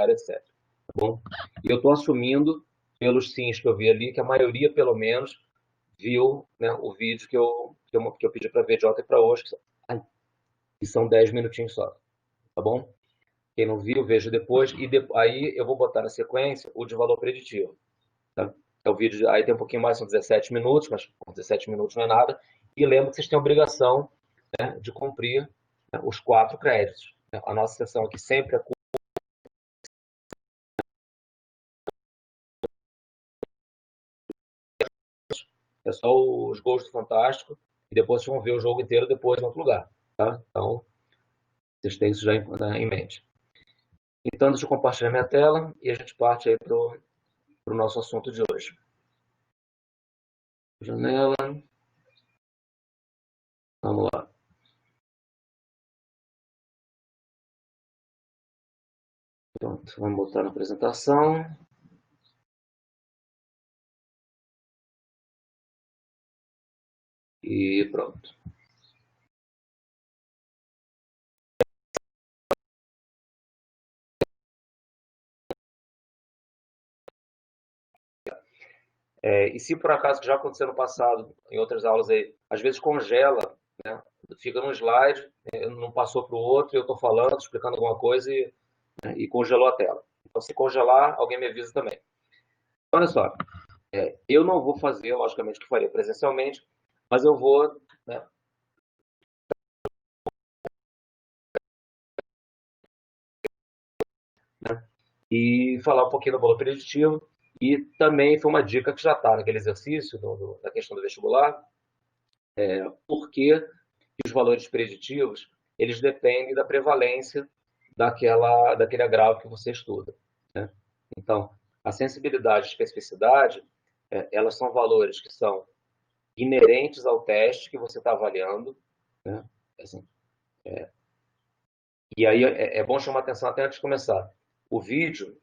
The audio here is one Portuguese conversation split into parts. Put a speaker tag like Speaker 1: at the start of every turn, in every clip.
Speaker 1: etc. Tá bom? E eu estou assumindo, pelos sims que eu vi ali, que a maioria, pelo menos, viu, né, o vídeo que eu pedi para ver de ontem para hoje, que são 10 minutinhos só. Tá bom? Quem não viu, veja depois. E aí eu vou botar na sequência o de valor preditivo. Tá? É o vídeo, aí tem um pouquinho mais, são 17 minutos, mas 17 minutos não é nada. E lembra que vocês têm a obrigação, né, de cumprir, né, os 4 créditos. A nossa sessão aqui sempre é só os gols do Fantástico e depois vocês vão ver o jogo inteiro depois em outro lugar. Tá? Então, vocês têm isso já em mente. Então, deixa eu compartilhar minha tela e a gente parte aí para o nosso assunto de hoje. Janela, vamos lá. Pronto, vamos botar na apresentação. E pronto. E se por acaso já aconteceu no passado, em outras aulas aí, às vezes congela, né? Fica num slide, não passou para o outro, eu estou falando, explicando alguma coisa e congelou a tela. Então, se congelar, alguém me avisa também. Olha só, eu não vou fazer, logicamente, o que faria presencialmente, mas eu vou, né, e falar um pouquinho do valor preditivo. E também foi uma dica que já está naquele exercício, da questão do vestibular, porque os valores preditivos eles dependem da prevalência daquele agravo que você estuda. Né? Então, a sensibilidade e especificidade, elas são valores que são inerentes ao teste que você está avaliando. Né? Assim, e aí é bom chamar atenção até antes de começar. O vídeo,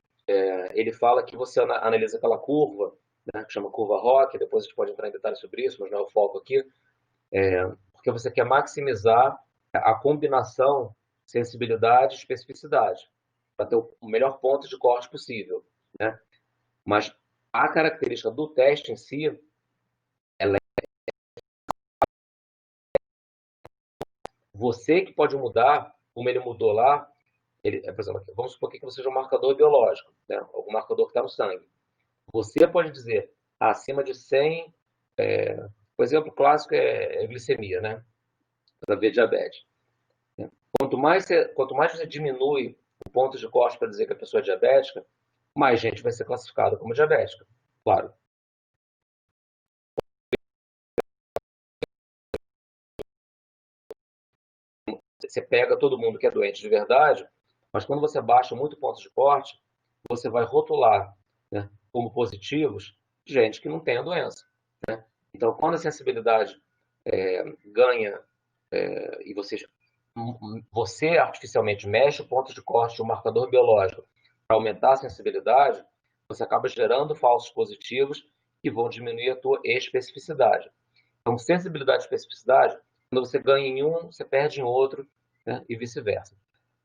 Speaker 1: ele fala que você analisa aquela curva, né, que chama curva ROC, depois a gente pode entrar em detalhes sobre isso, mas não é o foco aqui, porque você quer maximizar a combinação sensibilidade e especificidade, para ter o melhor ponto de corte possível. Né? Mas a característica do teste em si, ela é você que pode mudar, como ele mudou lá, por exemplo, vamos supor que você seja um marcador biológico, né? Algum marcador que está no sangue. Você pode dizer, acima de 100, o exemplo clássico é glicemia, né? Para ver diabetes. Quanto mais você diminui o ponto de corte para dizer que a pessoa é diabética, mais gente vai ser classificada como diabética. Claro, você pega todo mundo que é doente de verdade, mas quando você baixa muito pontos de corte, você vai rotular, né, como positivos gente que não tem a doença. Né? Então, quando a sensibilidade ganha e você artificialmente mexe o ponto de corte de um marcador biológico para aumentar a sensibilidade, você acaba gerando falsos positivos que vão diminuir a tua especificidade. Então, sensibilidade e especificidade, quando você ganha em um, você perde em outro, né? E vice-versa.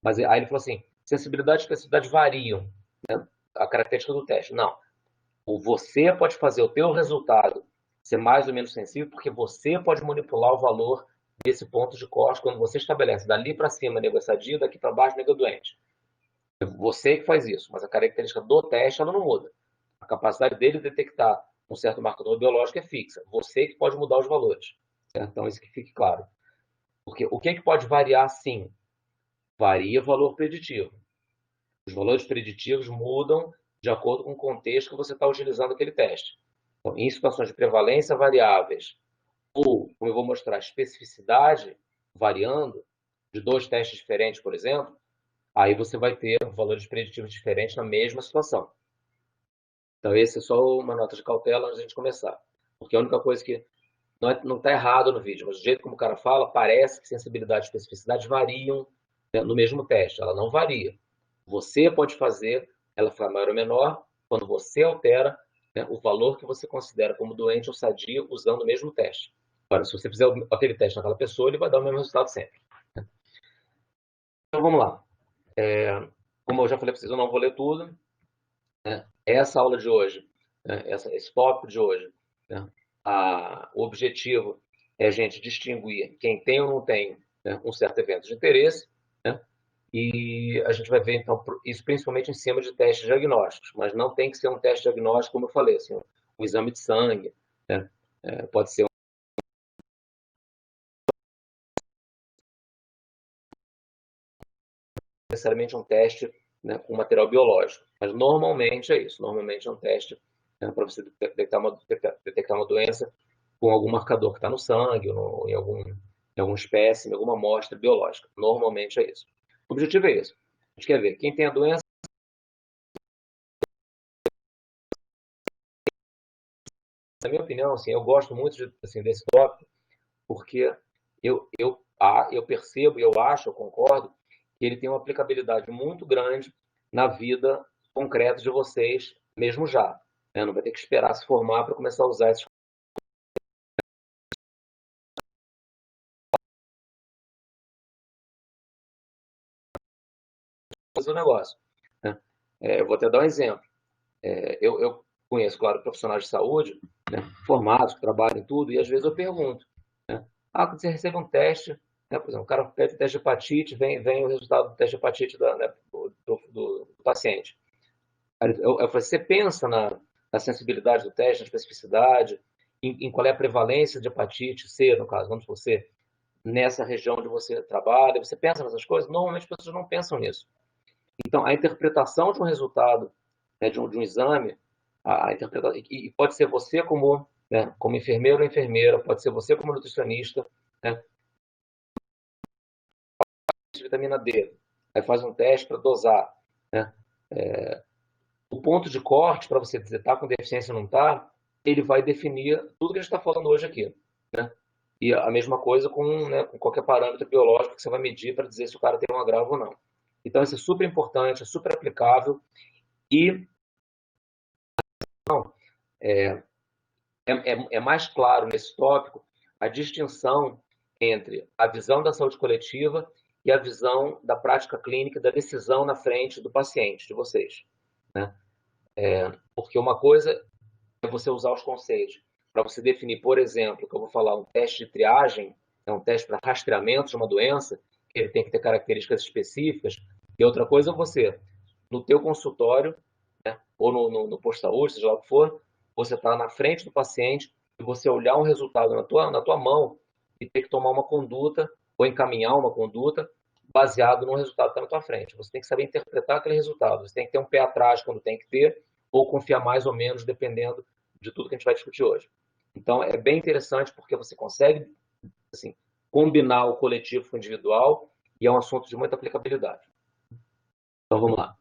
Speaker 1: Mas aí ele falou assim, sensibilidade e especificidade variam, né? A característica do teste. Não. Você pode fazer o teu resultado ser mais ou menos sensível, porque você pode manipular o valor desse ponto de corte quando você estabelece dali para cima nego sadia, daqui para baixo nego doente. É você que faz isso, mas a característica do teste ela não muda. A capacidade dele de detectar um certo marcador biológico é fixa. Você que pode mudar os valores. Certo? Então, isso que fique claro. Porque o que pode variar, sim? Varia o valor preditivo. Os valores preditivos mudam de acordo com o contexto que você está utilizando aquele teste. Então, em situações de prevalência variáveis, ou, como eu vou mostrar, especificidade variando, de 2 testes diferentes, por exemplo, aí você vai ter valores preditivos diferentes na mesma situação. Então, esse é só uma nota de cautela antes de a gente começar. Porque a única coisa que não está errado no vídeo, mas do jeito como o cara fala, parece que sensibilidade e especificidade variam, né, no mesmo teste. Ela não varia. Você pode fazer ela ficar maior ou menor quando você altera, né, o valor que você considera como doente ou sadio usando o mesmo teste. Agora, se você fizer aquele teste naquela pessoa, ele vai dar o mesmo resultado sempre. Então, vamos lá. como eu já falei para vocês, eu não vou ler tudo, né? Essa aula de hoje, né? Esse tópico de hoje, né? O objetivo é a gente distinguir quem tem ou não tem, né, um certo evento de interesse, né? E a gente vai ver, então, isso principalmente em cima de testes diagnósticos, mas não tem que ser um teste diagnóstico, como eu falei, assim, um exame de sangue, né? Pode ser necessariamente um teste, né, com material biológico, mas normalmente é isso, normalmente é um teste, né, para você detectar uma doença com algum marcador que está no sangue, ou em algum espécime, alguma amostra biológica. Normalmente é isso. O objetivo é isso. A gente quer ver quem tem a doença. Na minha opinião, assim, eu gosto muito assim, desse tópico, porque eu percebo, eu acho, eu concordo, que ele tem uma aplicabilidade muito grande na vida concreta de vocês, mesmo já. Né? Não vai ter que esperar se formar para começar a usar esses coisas do negócio. Né? Eu vou até dar um exemplo. Eu conheço, claro, profissionais de saúde, né, formados, que trabalham em tudo, e às vezes eu pergunto, né, quando você recebe um teste, né, por exemplo, o cara pede teste de hepatite, vem o resultado do teste de hepatite né, do paciente. Eu falei, você pensa na sensibilidade do teste, na especificidade, em qual é a prevalência de hepatite C, no caso, vamos você, nessa região onde você trabalha, você pensa nessas coisas? Normalmente as pessoas não pensam nisso. Então, a interpretação de um resultado, né, de um exame, a interpretação, e pode ser você como, né, como enfermeiro ou enfermeira, pode ser você como nutricionista, né, de vitamina D, aí faz um teste para dosar, né, o ponto de corte para você dizer está com deficiência ou não está, ele vai definir tudo que a gente está falando hoje aqui, né? E a mesma coisa com, né, com qualquer parâmetro biológico que você vai medir para dizer se o cara tem um agravo ou não. Então, isso é super importante, é super aplicável e é mais claro nesse tópico a distinção entre a visão da saúde coletiva e a visão da prática clínica, da decisão na frente do paciente, de vocês. Né? Porque uma coisa é você usar os conceitos para você definir, por exemplo, que eu vou falar, um teste de triagem, é um teste para rastreamento de uma doença, que ele tem que ter características específicas, e outra coisa é você, no teu consultório, né, ou no posto de saúde, seja lá o que for, você está na frente do paciente e você olhar um resultado na tua mão e ter que tomar uma conduta ou encaminhar uma conduta baseado no resultado que está na tua frente. Você tem que saber interpretar aquele resultado, você tem que ter um pé atrás quando tem que ter, ou confiar mais ou menos, dependendo de tudo que a gente vai discutir hoje. Então, é bem interessante porque você consegue assim, combinar o coletivo com o individual e é um assunto de muita aplicabilidade. Então, vamos lá.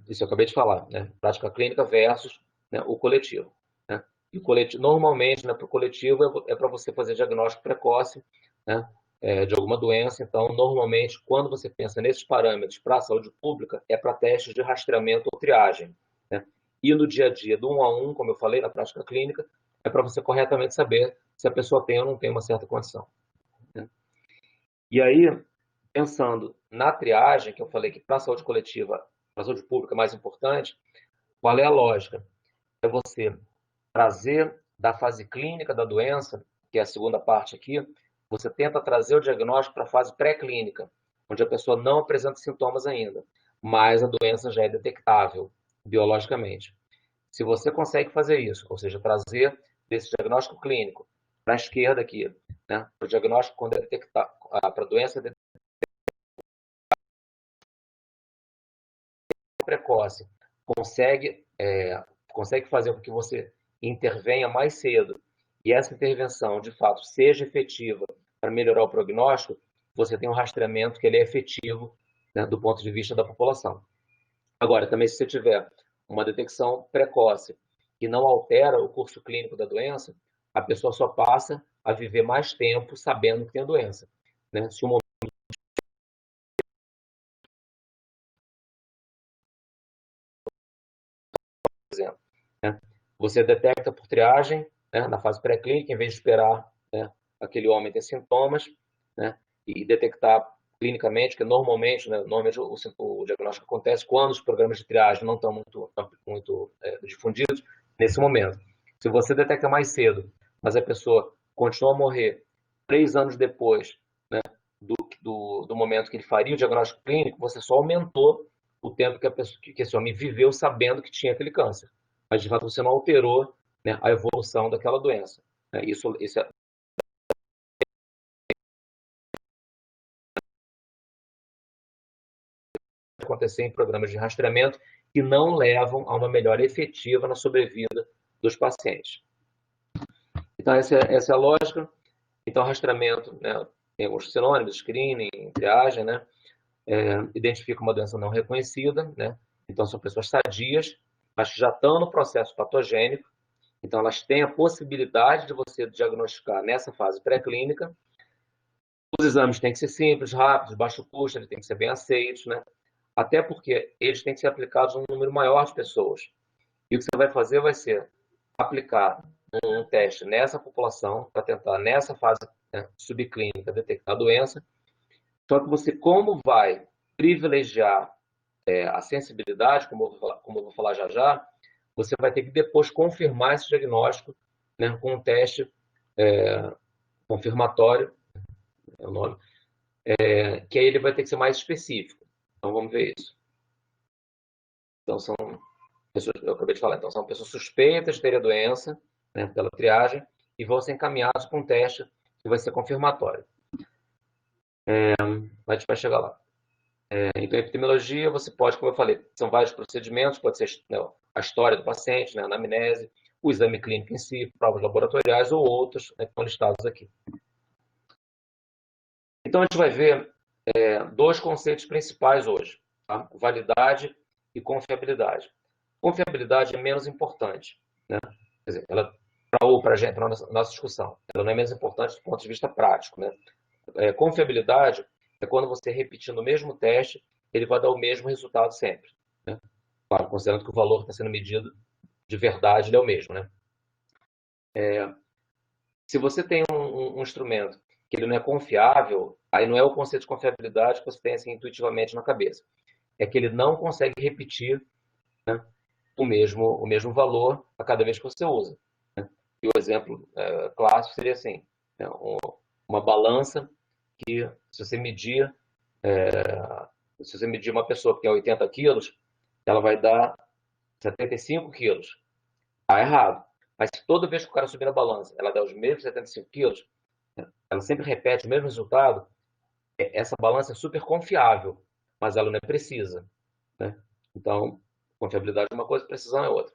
Speaker 1: Isso eu acabei de falar, né? Prática clínica versus, né, o coletivo. Né? E o coletivo, normalmente, né, para o coletivo é para você fazer diagnóstico precoce, né, de alguma doença. Então, normalmente, quando você pensa nesses parâmetros para a saúde pública, é para testes de rastreamento ou triagem. Né? E no dia a dia, do 1 a 1, como eu falei, na prática clínica, é para você corretamente saber se a pessoa tem ou não tem uma certa condição. Né? E aí, pensando na triagem, que eu falei que para a saúde coletiva, para a saúde pública é mais importante, qual é a lógica? É você trazer da fase clínica da doença, que é a segunda parte aqui, você tenta trazer o diagnóstico para a fase pré-clínica, onde a pessoa não apresenta sintomas ainda, mas a doença já é detectável biologicamente. Se você consegue fazer isso, ou seja, trazer desse diagnóstico clínico para a esquerda aqui, né, para o diagnóstico quando é detectar, para a doença precoce, consegue fazer com que você intervenha mais cedo e essa intervenção, de fato, seja efetiva para melhorar o prognóstico, você tem um rastreamento que ele é efetivo, né, do ponto de vista da população. Agora, também se você tiver uma detecção precoce que não altera o curso clínico da doença, a pessoa só passa a viver mais tempo sabendo que tem a doença. Né? Se o exemplo, né? Você detecta por triagem, né, na fase pré-clínica, em vez de esperar, né, aquele homem ter sintomas, né, e detectar clinicamente, que normalmente, né, normalmente o diagnóstico acontece quando os programas de triagem não estão muito difundidos nesse momento. Se você detecta mais cedo, mas a pessoa continua a morrer 3 anos depois, né, do momento que ele faria o diagnóstico clínico, você só aumentou o tempo que esse homem viveu sabendo que tinha aquele câncer. Mas, de fato, você não alterou, né, a evolução daquela doença. Isso acontecer em programas de rastreamento que não levam a uma melhora efetiva na sobrevida dos pacientes. Então, essa é a lógica. Então, rastreamento, né, tem alguns sinônimos, screening, triagem, né, identifica uma doença não reconhecida, né, então são pessoas sadias, mas que já estão no processo patogênico, então elas têm a possibilidade de você diagnosticar nessa fase pré-clínica. Os exames têm que ser simples, rápidos, baixo custo, eles têm que ser bem aceitos, né, até porque eles têm que ser aplicados a um número maior de pessoas. E o que você vai fazer vai ser aplicar um teste nessa população para tentar, nessa fase, né, subclínica, detectar a doença. Só que você, como vai privilegiar a sensibilidade, como eu vou falar já já, você vai ter que depois confirmar esse diagnóstico, né, com um teste confirmatório, é o nome, que aí ele vai ter que ser mais específico. Então vamos ver isso. Então são pessoas, eu acabei de falar, então são pessoas suspeitas de ter a doença, né, pela triagem, e vão ser encaminhados para um teste que vai ser confirmatório. A gente vai chegar lá. Então, em epidemiologia, você pode, como eu falei, são vários procedimentos, pode ser, né, a história do paciente, né, a anamnese, o exame clínico em si, provas laboratoriais ou outros, né, que estão listados aqui. Então, a gente vai ver dois conceitos principais hoje, tá? Validade e confiabilidade. Confiabilidade é menos importante, né? Quer dizer, ela, para a gente, para a nossa discussão, ela não é menos importante do ponto de vista prático, né? Confiabilidade é quando você repetindo o mesmo teste, ele vai dar o mesmo resultado sempre, né? Claro, considerando que o valor que está sendo medido de verdade ele é o mesmo, né? Se você tem um instrumento que ele não é confiável, aí não é o conceito de confiabilidade que você tem assim, intuitivamente na cabeça. É que ele não consegue repetir, né, o mesmo valor a cada vez que você usa. Né? E o exemplo clássico seria assim, né, uma balança que se você medir uma pessoa que tem 80 quilos, ela vai dar 75 quilos. Está errado. Mas se toda vez que o cara subir na balança, ela dá os mesmos 75 quilos, ela sempre repete o mesmo resultado, essa balança é super confiável, mas ela não é precisa. Né? Então, confiabilidade é uma coisa, precisão é outra.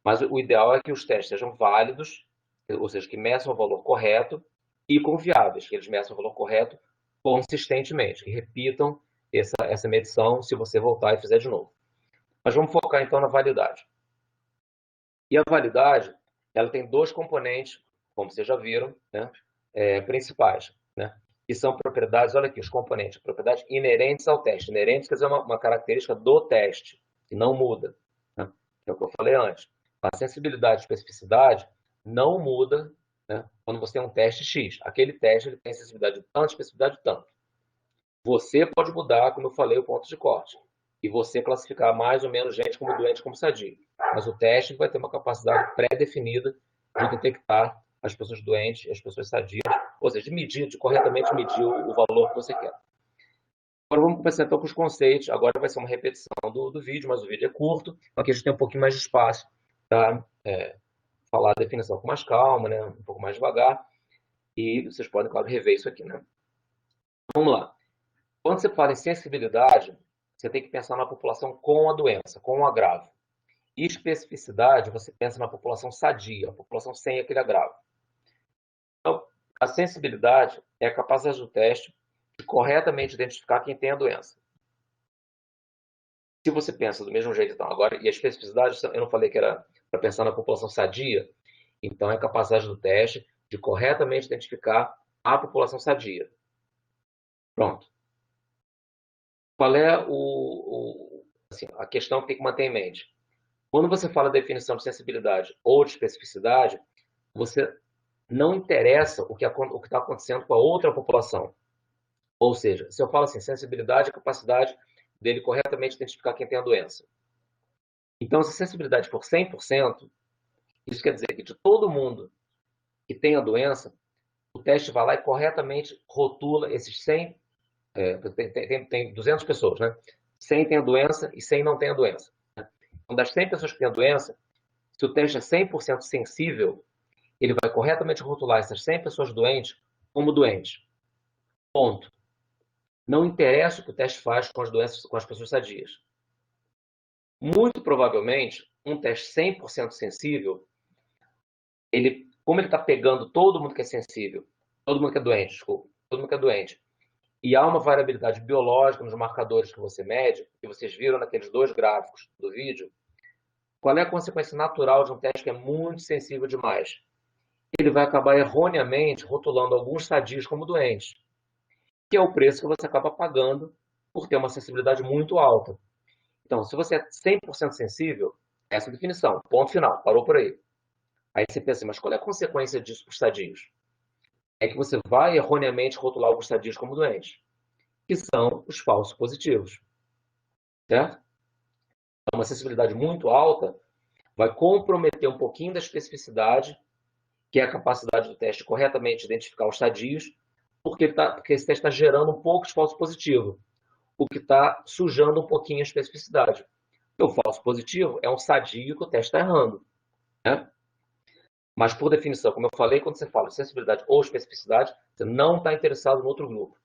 Speaker 1: Mas o ideal é que os testes sejam válidos, ou seja, que meçam o valor correto e confiáveis, que eles meçam o valor correto consistentemente, que repitam essa medição se você voltar e fizer de novo. Mas vamos focar então na validade. E a validade, ela tem dois componentes, como vocês já viram, né, principais, né, que são propriedades, olha aqui, os componentes, propriedades inerentes ao teste. Inerentes quer dizer uma característica do teste, que não muda, né, que é o que eu falei antes. A sensibilidade e especificidade não muda, né, quando você tem um teste X. Aquele teste ele tem sensibilidade de tanto, especificidade de tanto. Você pode mudar, como eu falei, o ponto de corte. E você classificar mais ou menos gente como doente como sadio. Mas o teste vai ter uma capacidade pré-definida de detectar as pessoas doentes e as pessoas sadias, ou seja, de corretamente medir o valor que você quer. Agora vamos começar então com os conceitos. Agora vai ser uma repetição do vídeo, mas o vídeo é curto, então aqui a gente tem um pouquinho mais de espaço para falar a definição com mais calma, né? Um pouco mais devagar. E vocês podem, claro, rever isso aqui. Né? Vamos lá. Quando você fala em sensibilidade, você tem que pensar na população com a doença, com o agravo. E especificidade, você pensa na população sadia, a população sem aquele agravo. Então, a sensibilidade é a capacidade do teste de corretamente identificar quem tem a doença. Se você pensa do mesmo jeito, então, agora, e a especificidade, eu não falei que era para pensar na população sadia, então é a capacidade do teste de corretamente identificar a população sadia. Pronto. Qual é assim, a questão que tem que manter em mente? Quando você fala da definição de sensibilidade ou de especificidade, você não interessa o que está acontecendo com a outra população. Ou seja, se eu falo assim, sensibilidade é a capacidade dele corretamente identificar quem tem a doença. Então, se a sensibilidade for 100%, isso quer dizer que de todo mundo que tem a doença, o teste vai lá e corretamente rotula esses 100, tem 200 pessoas, né? 100 tem a doença e 100 não tem a doença. Então, das 100 pessoas que têm a doença, se o teste é 100% sensível, ele vai corretamente rotular essas 100 pessoas doentes como doentes. Ponto. Não interessa o que o teste faz com as doenças, com as pessoas sadias. Muito provavelmente, um teste 100% sensível, como ele está pegando todo mundo que é sensível, todo mundo que é doente, desculpa, todo mundo que é doente, e há uma variabilidade biológica nos marcadores que você mede, que vocês viram naqueles 2 gráficos do vídeo, qual é a consequência natural de um teste que é muito sensível demais? Ele vai acabar erroneamente rotulando alguns sadios como doentes, que é o preço que você acaba pagando por ter uma sensibilidade muito alta. Então, se você é 100% sensível, essa é a definição, ponto final, parou por aí. Aí você pensa, mas qual é a consequência disso para os sadios? É que você vai erroneamente rotular alguns sadios como doentes, que são os falsos positivos, certo? Então, uma sensibilidade muito alta vai comprometer um pouquinho da especificidade, que é a capacidade do teste corretamente identificar os sadios, porque esse teste está gerando um pouco de falso positivo, o que está sujando um pouquinho a especificidade. O falso positivo é um sadio que o teste está errando, né? Mas, por definição, como eu falei, quando você fala sensibilidade ou especificidade, você não está interessado no outro grupo.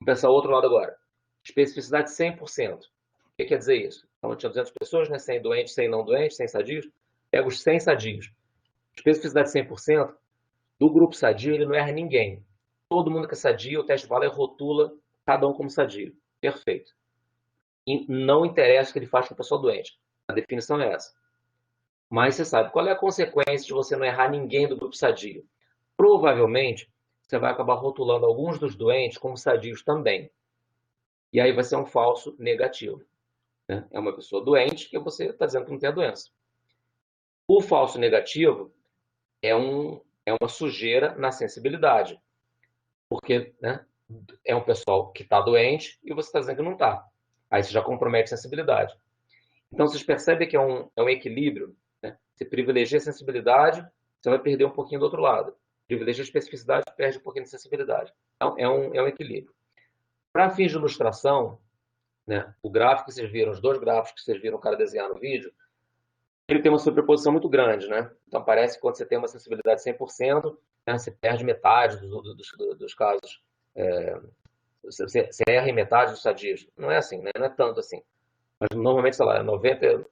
Speaker 1: Vamos pensar o outro lado agora. Especificidade 100%. O que quer dizer isso? Então, tinha 200 pessoas, né? 100 doentes, 100 não doentes, 100 sadios. Pega os 100 sadios. Especificidade 100%, do grupo sadio, ele não erra ninguém. Todo mundo que é sadio, o teste vai lá e rotula cada um como sadio. Perfeito. E não interessa o que ele faz com a pessoa doente. A definição é essa. Mas você sabe, qual é a consequência de você não errar ninguém do grupo sadio? Provavelmente, você vai acabar rotulando alguns dos doentes como sadios também. E aí vai ser um falso negativo, né? É uma pessoa doente que você está dizendo que não tem a doença. O falso negativo é uma sujeira na sensibilidade, porque, né, é um pessoal que está doente e você está dizendo que não está. Aí você já compromete a sensibilidade. Então, vocês percebem que é um equilíbrio, né? Você privilegia a sensibilidade, você vai perder um pouquinho do outro lado. Privilegia a especificidade, perde um pouquinho de sensibilidade. Então, é um equilíbrio. Para fins de ilustração, né, o gráfico que vocês viram, os 2 gráficos que vocês viram o cara desenhar no vídeo, ele tem uma sobreposição muito grande, né? Então, parece que quando você tem uma sensibilidade 100%, né, você perde metade dos casos. Você erra em metade dos sadios. Não é assim, né? Não é tanto assim. Mas normalmente, sei lá, 98%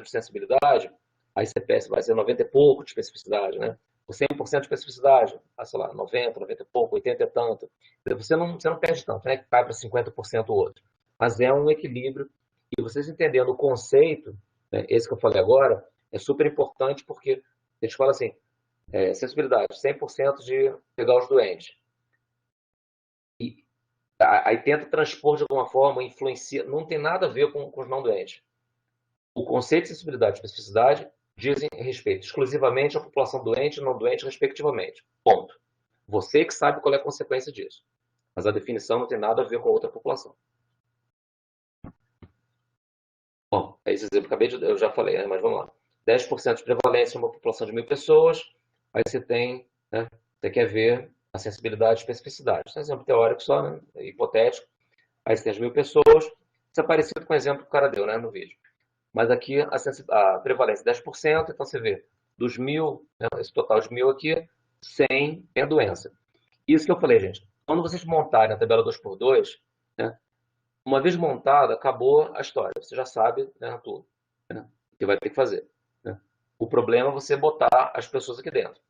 Speaker 1: de sensibilidade, aí você pensa, vai ser 90 e pouco de especificidade, né? Com 100% de especificidade, sei lá, 90, 90 e pouco, 80 e tanto. Você não perde tanto, né? Cai para 50% o outro. Mas é um equilíbrio. E vocês entendendo o conceito, né, esse que eu falei agora, é super importante porque a gente fala assim, sensibilidade, 100% de pegar os doentes. E aí tenta transpor de alguma forma, influencia, não tem nada a ver com os não doentes. O conceito de sensibilidade e especificidade dizem respeito exclusivamente à população doente e não doente, respectivamente. Ponto. Você que sabe qual é a consequência disso. Mas a definição não tem nada a ver com a outra população. Bom, esse exemplo eu já falei, né? Mas vamos lá. 10% de prevalência em uma população de 1.000 pessoas, aí você tem, né? Você quer ver a sensibilidade e especificidade. Isso é um exemplo teórico só, né? Hipotético. Aí você tem as 1.000 pessoas. Isso é parecido com o exemplo que o cara deu, né, no vídeo. Mas aqui a prevalência é 10%, então você vê, dos 1.000, né, esse total de 1.000 aqui, 100 tem a doença. Isso que eu falei, gente. Quando vocês montarem a tabela 2x2, né, uma vez montada, acabou a história. Você já sabe, né, tudo, né, o que vai ter que fazer. Né. O problema é você botar as pessoas aqui dentro.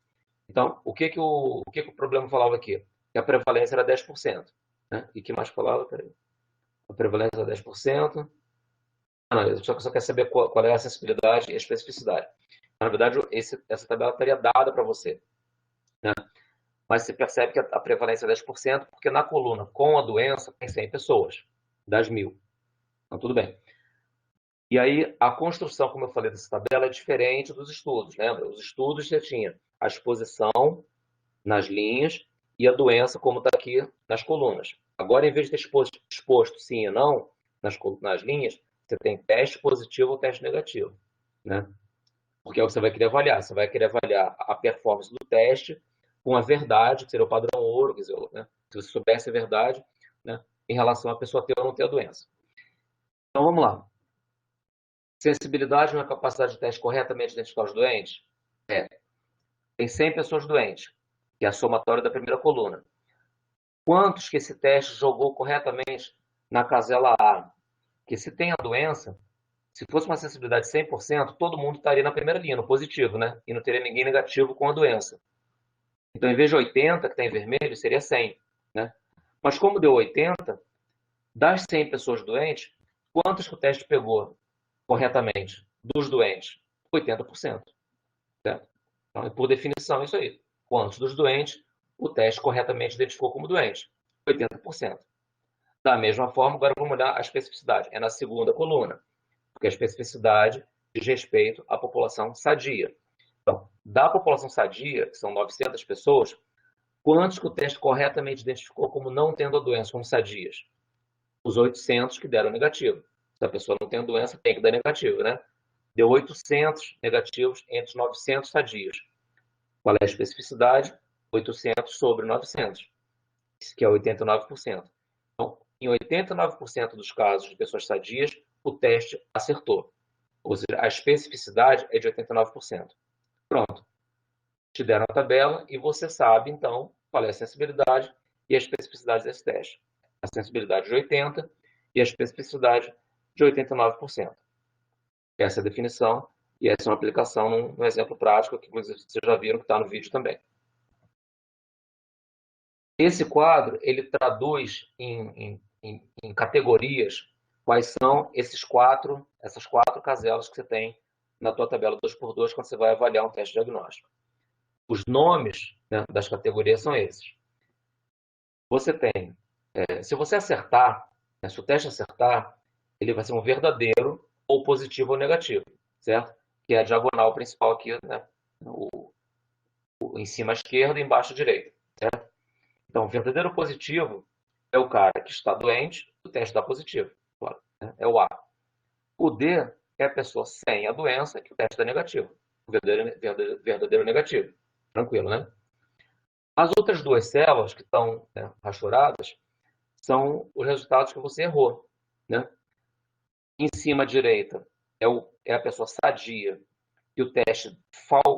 Speaker 1: Então, o que o problema falava aqui? Que a prevalência era 10%. Né? E o que mais falava? Peraí. A prevalência era 10%. Ah, não, eu só quer saber qual é a sensibilidade e a especificidade. Na verdade, essa tabela estaria dada para você. Né? Mas você percebe que a prevalência é 10%, porque na coluna com a doença tem 100 pessoas, das 1.000. Então, tudo bem. E aí, a construção, como eu falei, dessa tabela é diferente dos estudos. Lembra? Os estudos você tinha a exposição nas linhas e a doença, como está aqui nas colunas. Agora, em vez de ter exposto sim e não nas linhas, você tem teste positivo ou teste negativo, né? Porque é o que você vai querer avaliar. Você vai querer avaliar a performance do teste com a verdade, que seria o padrão ouro, quer dizer, né? Se você soubesse a verdade, né? Em relação à pessoa ter ou não ter a doença. Então, vamos lá. Sensibilidade na capacidade de teste corretamente identificar os doentes? Tem 100 pessoas doentes, que é a somatória da primeira coluna. Quantos que esse teste jogou corretamente na casela A? Que se tem a doença, se fosse uma sensibilidade de 100%, todo mundo estaria na primeira linha, no positivo, né? E não teria ninguém negativo com a doença. Então, em vez de 80, que está em vermelho, seria 100, né? Mas como deu 80, das 100 pessoas doentes, quantos que o teste pegou corretamente dos doentes? 80%. Certo? Então, por definição, é isso aí. Quantos dos doentes o teste corretamente identificou como doente? 80%. Da mesma forma, agora vamos olhar a especificidade. É na segunda coluna, porque a especificidade diz respeito à população sadia. Então, da população sadia, que são 900 pessoas, quantos que o teste corretamente identificou como não tendo a doença, como sadias? Os 800 que deram negativo. Se a pessoa não tem a doença, tem que dar negativo, né? Deu 800 negativos entre os 900 sadios. Qual é a especificidade? 800 sobre 900, que é 89%. Então, em 89% dos casos de pessoas sadias, o teste acertou. Ou seja, a especificidade é de 89%. Pronto. Te deram a tabela e você sabe, então, qual é a sensibilidade e a especificidade desse teste. A sensibilidade de 80% e a especificidade de 89%. Essa é a definição e essa é uma aplicação num exemplo prático que vocês já viram que está no vídeo também. Esse quadro, ele traduz em categorias quais são essas quatro caselas que você tem na tua tabela 2x2 quando você vai avaliar um teste diagnóstico. Os nomes, né, das categorias são esses. Você tem, se você acertar, né, se o teste acertar, ele vai ser um verdadeiro ou positivo ou negativo, certo? Que é a diagonal principal aqui, né? Em cima à esquerda e embaixo à direita, certo? Então, verdadeiro positivo é o cara que está doente, o teste dá positivo, claro, né? É o A. O D é a pessoa sem a doença, que o teste dá negativo. Verdadeiro negativo. Tranquilo, né? As outras duas células que estão, né, rasturadas são os resultados que você errou, né? Em cima à direita é a pessoa sadia, que o teste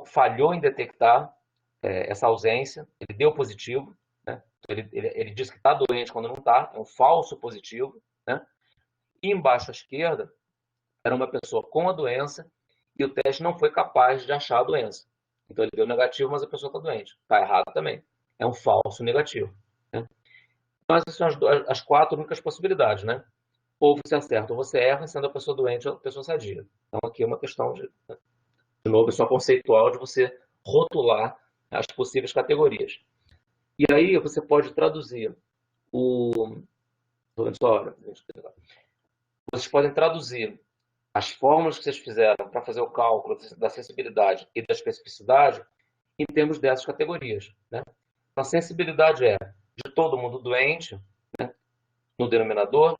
Speaker 1: falhou em detectar essa ausência, ele deu positivo, né? Ele diz que está doente quando não está, é um falso positivo, né? E embaixo à esquerda era uma pessoa com a doença e o teste não foi capaz de achar a doença. Então ele deu negativo, mas a pessoa está doente. Está errado também. É um falso negativo, né? Então essas são as quatro únicas possibilidades, né? Ou você acerta ou você erra, sendo a pessoa doente ou a pessoa sadia. Então aqui é uma questão de novo, só conceitual de você rotular as possíveis categorias. E aí você pode traduzir o. Vocês podem traduzir as fórmulas que vocês fizeram para fazer o cálculo da sensibilidade e da especificidade em termos dessas categorias, né? Então, a sensibilidade é de todo mundo doente, né, no denominador.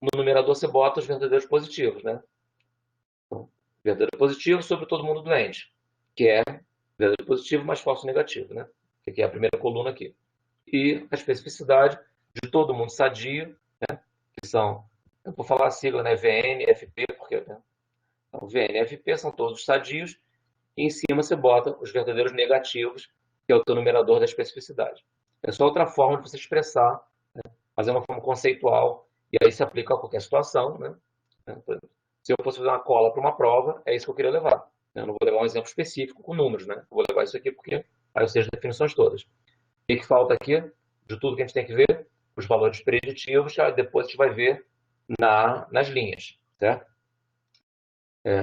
Speaker 1: No numerador você bota os verdadeiros positivos, né? Então, verdadeiro positivo sobre todo mundo doente, que é verdadeiro positivo mais falso negativo, né? Que aqui é a primeira coluna aqui. E a especificidade de todo mundo sadio, né? Que são, eu vou falar a sigla, né? VNFP, porque, né? Então, VNFP são todos sadios, e em cima você bota os verdadeiros negativos, que é o teu numerador da especificidade. É só outra forma de você expressar, né? Mas é uma forma conceitual, e aí se aplica a qualquer situação, né? Se eu fosse fazer uma cola para uma prova, é isso que eu queria levar. Eu não vou levar um exemplo específico com números, né? Eu vou levar isso aqui porque aí eu sei as definições todas. O que falta aqui? De tudo que a gente tem que ver, os valores preditivos, depois a gente vai ver nas linhas, certo?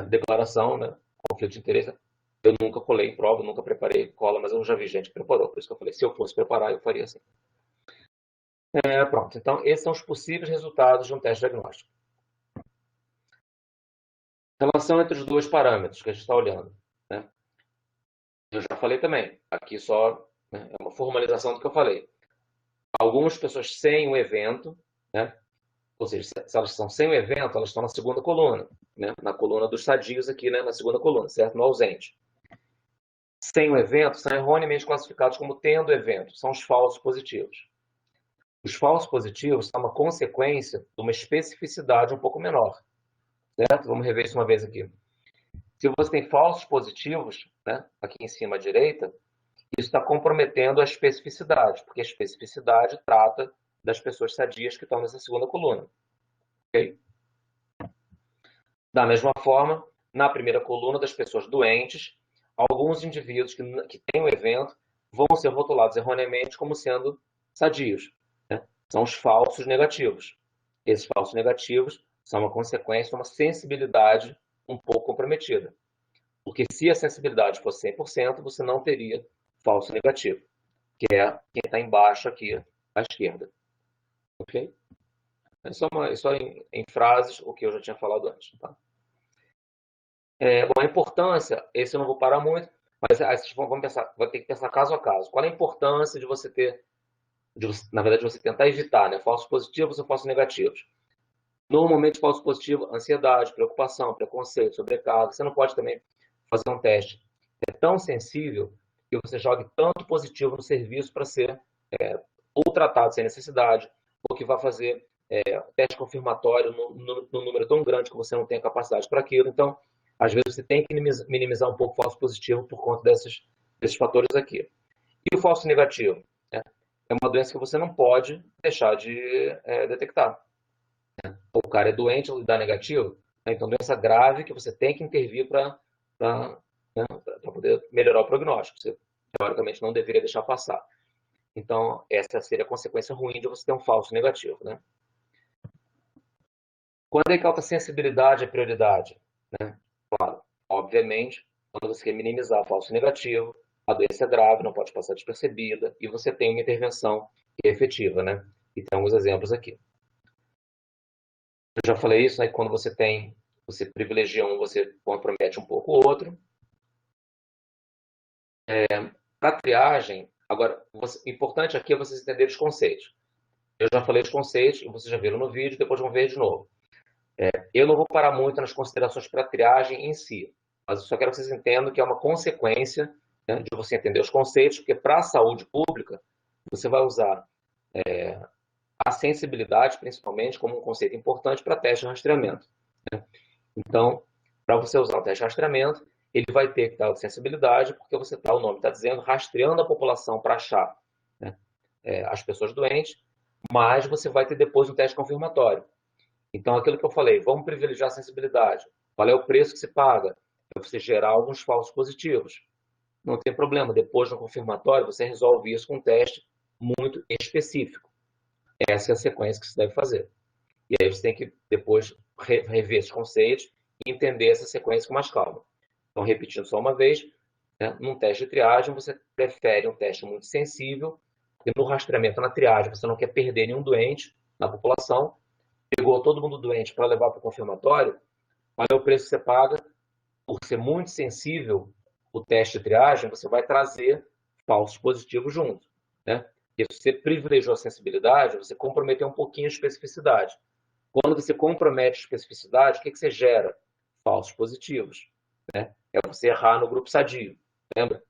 Speaker 1: Declaração, né? Conflito de interesse. Eu nunca colei em prova, nunca preparei cola, mas eu já vi gente que preparou. Por isso que eu falei, se eu fosse preparar, eu faria assim. Pronto. Então, esses são os possíveis resultados de um teste diagnóstico. Relação entre os dois parâmetros que a gente está olhando, né? Eu já falei também. Aqui só né? É uma formalização do que eu falei. Algumas pessoas sem o evento, né? Ou seja, se elas estão sem o evento, elas estão na segunda coluna, né? Na coluna dos sadios aqui, né? Na segunda coluna, certo? No ausente. Sem o evento, são erroneamente classificados como tendo evento, são os falsos positivos. Os falsos positivos são uma consequência de uma especificidade um pouco menor, certo? Vamos rever isso uma vez aqui. Se você tem falsos positivos, né, aqui em cima à direita, isso está comprometendo a especificidade, porque a especificidade trata das pessoas sadias que estão nessa segunda coluna. Okay? Da mesma forma, na primeira coluna das pessoas doentes, alguns indivíduos que têm o evento vão ser rotulados erroneamente como sendo sadios. Né? São os falsos negativos. Esses falsos negativos são uma consequência de uma sensibilidade um pouco comprometida. Porque se a sensibilidade fosse 100%, você não teria falso negativo, que é quem está embaixo aqui à esquerda. Ok? É só em frases o que eu já tinha falado antes. Tá? Bom, a importância, esse eu não vou parar muito, mas aí vocês vão pensar, vai ter que pensar caso a caso. Qual é a importância de você ter, na verdade, você tentar evitar, né, falsos positivos ou falsos negativos? Normalmente, falso positivo, ansiedade, preocupação, preconceito, sobrecarga. Você não pode também fazer um teste tão sensível que você jogue tanto positivo no serviço para ser ou tratado sem necessidade, ou que vai fazer teste confirmatório no número tão grande que você não tem capacidade para aquilo. Então, às vezes, você tem que minimizar um pouco o falso positivo por conta desses fatores aqui. E o falso negativo? Né? É uma doença que você não pode deixar de detectar. O cara é doente, ele dá negativo, né? Então, doença grave que você tem que intervir para poder melhorar o prognóstico. Você, teoricamente, não deveria deixar passar. Então, essa seria a consequência ruim de você ter um falso negativo, né? Quando é que a alta sensibilidade é prioridade? Né? Claro, obviamente, quando você quer minimizar falso negativo, a doença é grave, não pode passar despercebida, e você tem uma intervenção efetiva, né? E tem alguns exemplos aqui. Eu já falei isso, né? Quando você privilegia um, você compromete um pouco o outro. Para triagem, agora, importante aqui é vocês entenderem os conceitos. Eu já falei os conceitos, e vocês já viram no vídeo, depois vão ver de novo. Eu não vou parar muito nas considerações para a triagem em si, mas eu só quero que vocês entendam que é uma consequência, né, de você entender os conceitos, porque para a saúde pública, você vai usar a sensibilidade, principalmente, como um conceito importante para teste de rastreamento. Né? Então, para você usar o teste de rastreamento, ele vai ter que dar sensibilidade, porque o nome está dizendo, rastreando a população para achar, né, as pessoas doentes, mas você vai ter depois um teste confirmatório. Então, aquilo que eu falei, vamos privilegiar a sensibilidade. Qual é o preço que se paga? Para você gerar alguns falsos positivos. Não tem problema, depois no confirmatório você resolve isso com um teste muito específico. Essa é a sequência que se deve fazer. E aí você tem que depois rever esses conceitos e entender essa sequência com mais calma. Então, repetindo só uma vez, né, num teste de triagem você prefere um teste muito sensível, porque no rastreamento, na triagem, você não quer perder nenhum doente na população, pegou todo mundo doente para levar para o confirmatório, qual é o preço que você paga? Por ser muito sensível o teste de triagem, você vai trazer falsos positivos junto. Né? E se você privilegiou a sensibilidade, você comprometeu um pouquinho a especificidade. Quando você compromete a especificidade, o que você gera? Falsos positivos. Né? É você errar no grupo sadio. Lembra?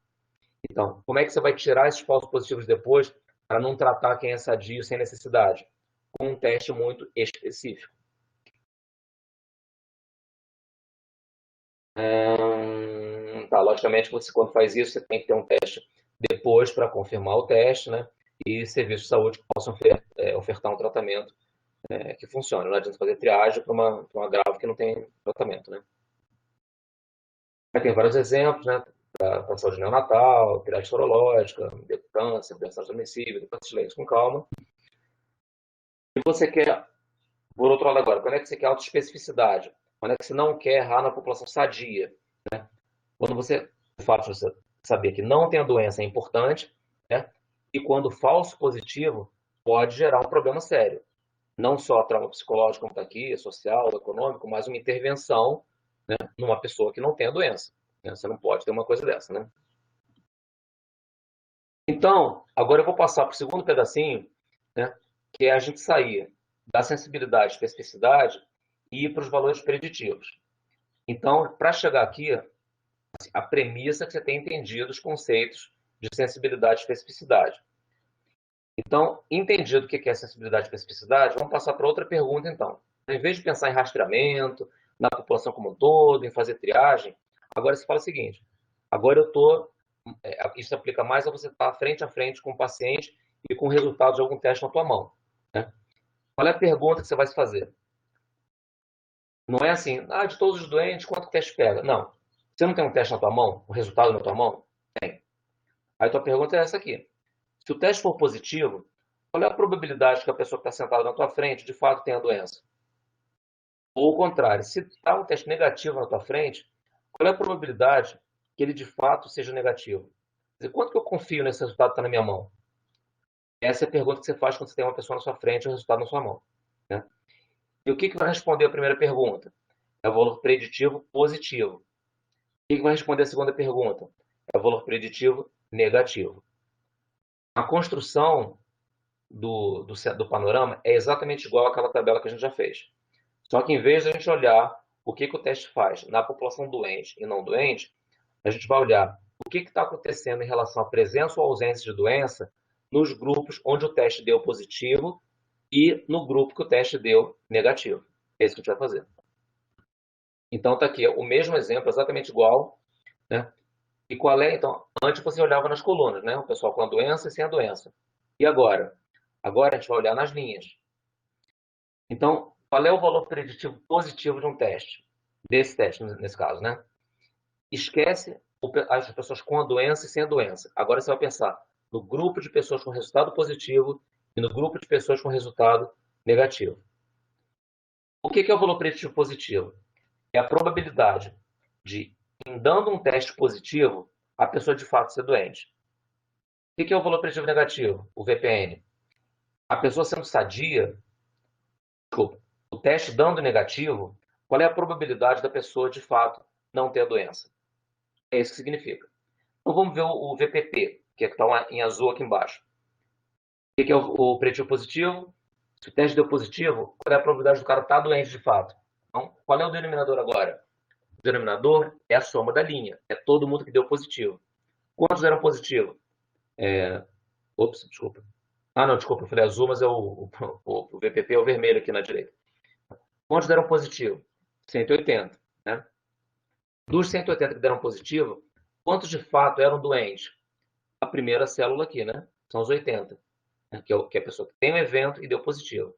Speaker 1: Então, como é que você vai tirar esses falsos positivos depois para não tratar quem é sadio sem necessidade? Com um teste muito específico. Tá, logicamente, você quando faz isso, você tem que ter um teste depois para confirmar o teste, né? E serviços de saúde que possam ofertar um tratamento que funcione. Não adianta fazer triagem para uma grave que não tem tratamento, né? Aí tem vários exemplos, né? Para saúde neonatal, triagem sorológica, câncer, doença transmissível, doenças leitas com calma. E você quer, por outro lado agora, quando é que você quer autoespecificidade? Quando é que você não quer errar na população sadia? Quando você, o fato de você saber que não tem a doença é importante, né? E quando o falso positivo pode gerar um problema sério. Não só trauma psicológico, como está aqui, social, econômico, mas uma intervenção, né, numa pessoa que não tem a doença. Né? Você não pode ter uma coisa dessa, né? Então, agora eu vou passar para o segundo pedacinho, né, que é a gente sair da sensibilidade e especificidade e ir para os valores preditivos. Então, para chegar aqui, a premissa é que você tenha entendido os conceitos de sensibilidade e especificidade. Então, entendido o que é sensibilidade e especificidade, vamos passar para outra pergunta, então. Em vez de pensar em rastreamento, na população como um todo, em fazer triagem, agora você fala o seguinte: agora eu estou. Isso aplica mais a você estar frente a frente com o paciente e com o resultado de algum teste na tua mão. Né? Qual é a pergunta que você vai se fazer? Não é assim, de todos os doentes, quanto teste pega? Não. Você não tem um teste na tua mão? O resultado na tua mão? Tem. Aí a tua pergunta é essa aqui. Se o teste for positivo, qual é a probabilidade que a pessoa que está sentada na tua frente de fato tenha a doença? Ou o contrário, se está um teste negativo na tua frente, qual é a probabilidade que ele de fato seja negativo? Quer dizer, quanto que eu confio nesse resultado que está na minha mão? Essa é a pergunta que você faz quando você tem uma pessoa na sua frente e o resultado na sua mão. Né? E o que vai responder a primeira pergunta? É o valor preditivo positivo. O que vai responder a segunda pergunta? É o valor preditivo negativo. A construção do panorama é exatamente igual àquela tabela que a gente já fez. Só que em vez de a gente olhar o que o teste faz na população doente e não doente, a gente vai olhar o que está acontecendo em relação à presença ou ausência de doença nos grupos onde o teste deu positivo e no grupo que o teste deu negativo. É isso que a gente vai fazer. Então está aqui o mesmo exemplo, exatamente igual, né? E qual é, então, antes você olhava nas colunas, né? O pessoal com a doença e sem a doença. E agora? Agora a gente vai olhar nas linhas. Então, qual é o valor preditivo positivo de um teste? Desse teste, nesse caso, né? Esquece as pessoas com a doença e sem a doença. Agora você vai pensar no grupo de pessoas com resultado positivo e no grupo de pessoas com resultado negativo. O que é o valor preditivo positivo? É a probabilidade de, em dando um teste positivo, a pessoa de fato ser doente. O que é o valor preditivo negativo? O VPN. A pessoa sendo sadia, desculpa, o teste dando negativo, qual é a probabilidade da pessoa de fato não ter a doença? É isso que significa. Então vamos ver o VPP, que está em azul aqui embaixo. O que é o preditivo positivo? Se o teste deu positivo, qual é a probabilidade do cara estar doente de fato? Então, qual é o denominador agora? O denominador é a soma da linha. É todo mundo que deu positivo. Quantos deram positivo? Ops, desculpa. Não, desculpa, eu falei azul, mas é o VPP é o vermelho aqui na direita. Quantos deram positivo? 180, né? Dos 180 que deram positivo, quantos de fato eram doentes? A primeira célula aqui, né? São os 80, né? Que é a pessoa que tem o evento e deu positivo.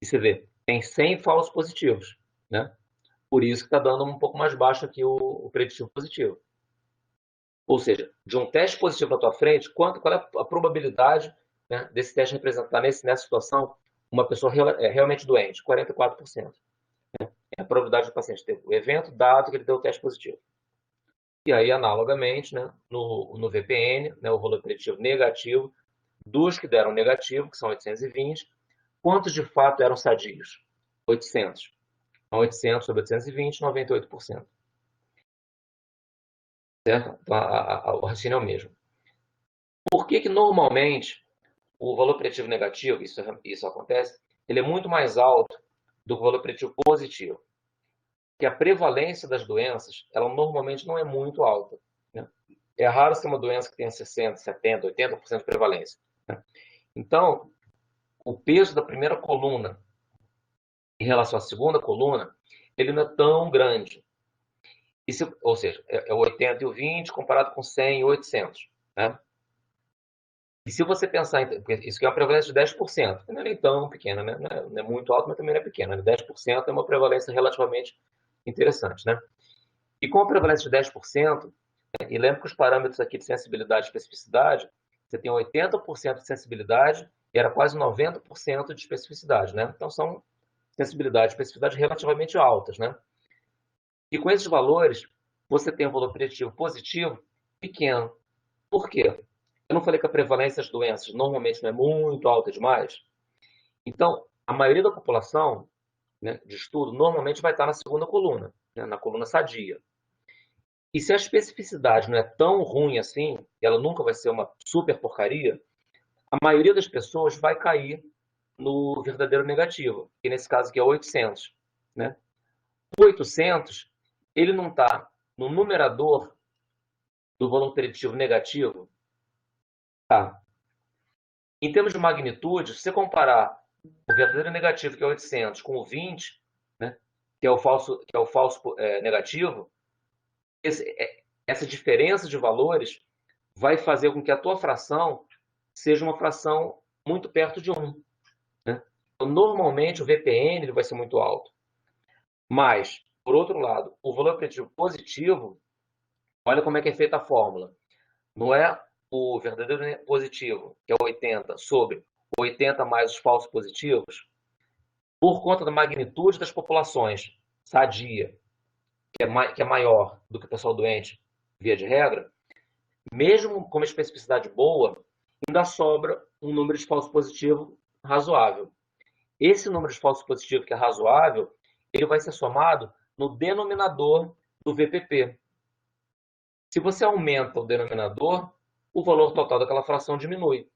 Speaker 1: E você vê, tem 100 falsos positivos, né? Por isso que está dando um pouco mais baixo aqui o preditivo positivo. Ou seja, de um teste positivo na tua frente, qual é a probabilidade, né, desse teste representar nessa situação uma pessoa realmente doente? 44%. É a probabilidade do paciente ter o evento, dado que ele deu o teste positivo. E aí, analogamente, né, no VPN, né, o valor preditivo negativo, dos que deram negativo, que são 820, quantos de fato eram sadios? 800. Então, 800 sobre 820, 98%. Certo? Então, o raciocínio é o mesmo. Por que normalmente o valor preditivo negativo, isso acontece, ele é muito mais alto do que o valor preditivo positivo? Que a prevalência das doenças, ela normalmente não é muito alta. Né? É raro ser uma doença que tenha 60%, 70%, 80% de prevalência. Né? Então, o peso da primeira coluna em relação à segunda coluna, ele não é tão grande. Ou seja, é 80 e o 20 comparado com 100 e 800. Né? E se você pensar, porque isso aqui é uma prevalência de 10%, que não é nem tão pequena, né? Não é muito alto, mas também não é pequena. Né? 10% é uma prevalência relativamente interessante. Né? E com a prevalência de 10%, e lembra que os parâmetros aqui de sensibilidade e especificidade, você tem 80% de sensibilidade e era quase 90% de especificidade. Né? Então são sensibilidade e especificidade relativamente altas. Né? E com esses valores, você tem um valor preditivo positivo pequeno. Por quê? Eu não falei que a prevalência das doenças normalmente não é muito alta demais? Então, a maioria da população, né, de estudo normalmente vai estar na segunda coluna, né, na coluna sadia. E se a especificidade não é tão ruim assim, ela nunca vai ser uma super porcaria, a maioria das pessoas vai cair no verdadeiro negativo, que nesse caso aqui é 800, né? O 800, ele não está no numerador do valor preditivo negativo, tá? Em termos de magnitude, se você comparar o verdadeiro negativo, que é 800, com o 20, né, que é o falso negativo, essa diferença de valores vai fazer com que a tua fração seja uma fração muito perto de 1. Né? Então, normalmente, o VPN ele vai ser muito alto. Mas, por outro lado, o valor preditivo positivo, olha como é que é feita a fórmula. Não é o verdadeiro positivo, que é 80, sobre 80 mais os falsos positivos, por conta da magnitude das populações sadia, que é maior do que o pessoal doente, via de regra, mesmo com uma especificidade boa, ainda sobra um número de falso positivo razoável. Esse número de falso positivo que é razoável, ele vai ser somado no denominador do VPP. Se você aumenta o denominador, o valor total daquela fração diminui.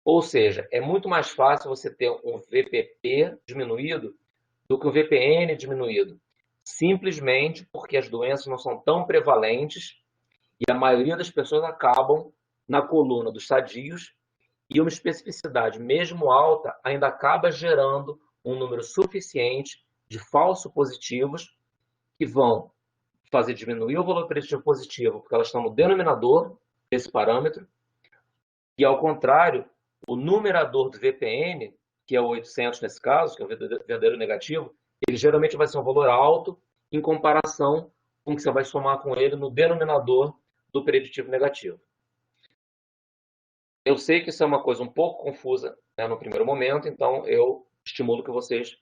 Speaker 1: Ou seja, é muito mais fácil você ter um VPP diminuído do que um VPN diminuído. Simplesmente porque as doenças não são tão prevalentes e a maioria das pessoas acabam na coluna dos sadios e uma especificidade, mesmo alta, ainda acaba gerando um número suficiente de falsos positivos que vão fazer diminuir o valor preditivo positivo, porque elas estão no denominador desse parâmetro, e ao contrário, o numerador do VPN, que é o 800 nesse caso, que é o verdadeiro negativo, ele geralmente vai ser um valor alto em comparação com o que você vai somar com ele no denominador do preditivo negativo. Eu sei que isso é uma coisa um pouco confusa, né, no primeiro momento, então eu estimulo que vocês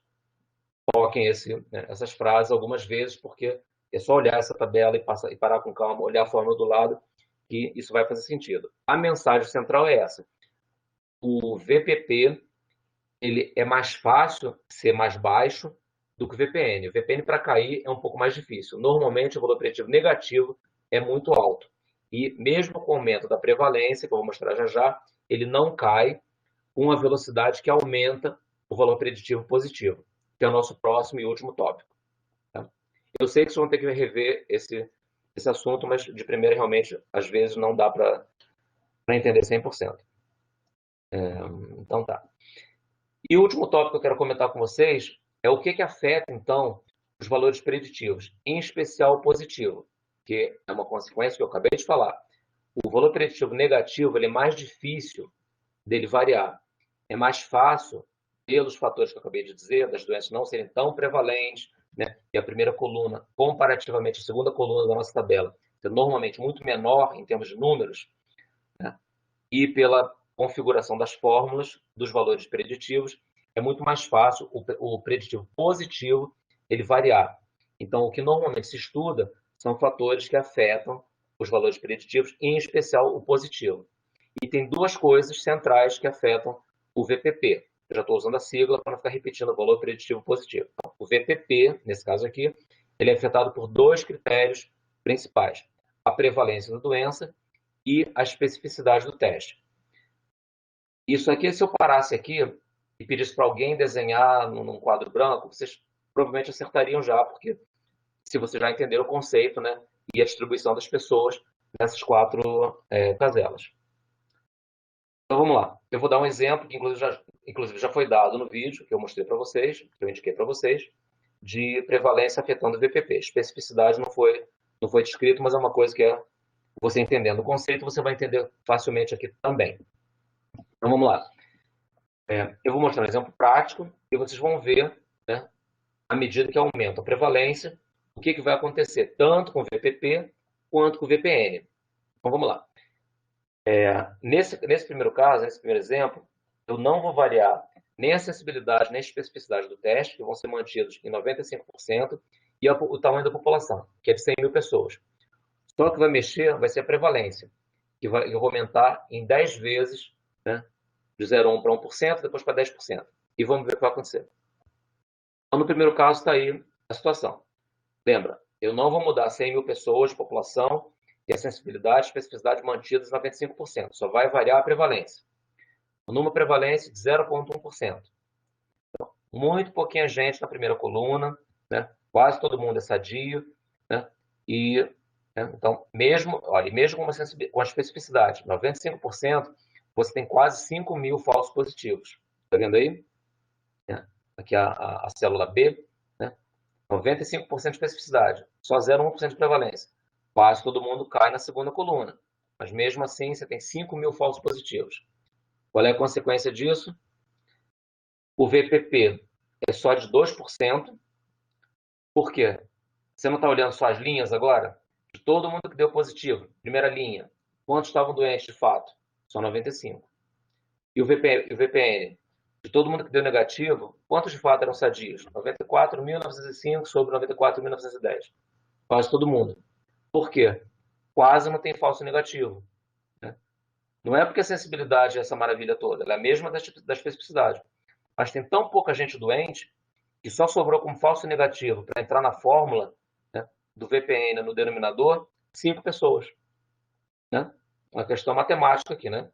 Speaker 1: toquem essas frases algumas vezes, porque é só olhar essa tabela e parar com calma, olhar a fórmula do lado, que isso vai fazer sentido. A mensagem central é essa. O VPP ele é mais fácil ser mais baixo do que o VPN. O VPN para cair é um pouco mais difícil. Normalmente o valor preditivo negativo é muito alto. E mesmo com o aumento da prevalência, que eu vou mostrar já já, ele não cai com uma velocidade que aumenta o valor preditivo positivo, que é o nosso próximo e último tópico. Tá? Eu sei que vocês vão ter que rever esse assunto, mas de primeira realmente, às vezes, não dá para entender 100%. Então tá. E o último tópico que eu quero comentar com vocês é o que afeta, então, os valores preditivos, em especial o positivo, que é uma consequência que eu acabei de falar. O valor preditivo negativo ele é mais difícil dele variar. É mais fácil, pelos fatores que eu acabei de dizer, das doenças não serem tão prevalentes, né? E a primeira coluna, comparativamente à segunda coluna da nossa tabela, ser normalmente muito menor em termos de números, né? E pela configuração das fórmulas dos valores preditivos, é muito mais fácil o preditivo positivo ele variar. Então, o que normalmente se estuda são fatores que afetam os valores preditivos, em especial o positivo. E tem duas coisas centrais que afetam o VPP. Eu já estou usando a sigla para não ficar repetindo o valor preditivo positivo. Então, o VPP, nesse caso aqui, ele é afetado por dois critérios principais: a prevalência da doença e a especificidade do teste. Isso aqui, se eu parasse aqui e pedisse para alguém desenhar num quadro branco, vocês provavelmente acertariam já, porque se vocês já entenderam o conceito, né, e a distribuição das pessoas nessas quatro caselas. Então vamos lá. Eu vou dar um exemplo que inclusive já foi dado no vídeo que eu mostrei para vocês, que eu indiquei para vocês, de prevalência afetando o VPP. Especificidade não foi descrito, mas é uma coisa que você entendendo o conceito, você vai entender facilmente aqui também. Então vamos lá. Eu vou mostrar um exemplo prático e vocês vão ver, né, à medida que aumenta a prevalência, o que vai acontecer tanto com o VPP quanto com o VPN. Então vamos lá. Nesse primeiro caso, nesse primeiro exemplo, eu não vou variar nem a sensibilidade nem a especificidade do teste, que vão ser mantidos em 95%, e o tamanho da população, que é de 100 mil pessoas. Só que vai mexer vai ser a prevalência, que eu vou aumentar em 10 vezes, né, de 0,1 para 1%, depois para 10%. E vamos ver o que vai acontecer. Então, no primeiro caso, está aí a situação. Lembra, Eu não vou mudar 100 mil pessoas de população e a sensibilidade e especificidade mantidas em 95%. Só vai variar a prevalência. Numa prevalência de 0,1%. Muito pouquinha gente na primeira coluna, né? Quase todo mundo é sadio, né? E, né? Então, mesmo, olha, mesmo com a especificidade 95%, você tem quase 5 mil falsos positivos. Está vendo aí? Aqui a célula B, né? 95% de especificidade, só 0,1% de prevalência. Quase todo mundo cai na segunda coluna. Mas mesmo assim, você tem 5 mil falsos positivos. Qual é a consequência disso? O VPP é só de 2%. Por quê? Você não está olhando só as linhas agora? De todo mundo que deu positivo, primeira linha, quantos estavam doentes de fato? Só 95. E o VPN? De todo mundo que deu negativo, quantos de fato eram sadios? 94.905 sobre 94.910. Quase todo mundo. Por quê? Quase não tem falso negativo. Né? Não é porque a sensibilidade é essa maravilha toda, ela é a mesma da especificidade. Mas tem tão pouca gente doente que só sobrou como falso negativo para entrar na fórmula, né, do VPN no denominador 5 pessoas. Né? Uma questão matemática aqui, né?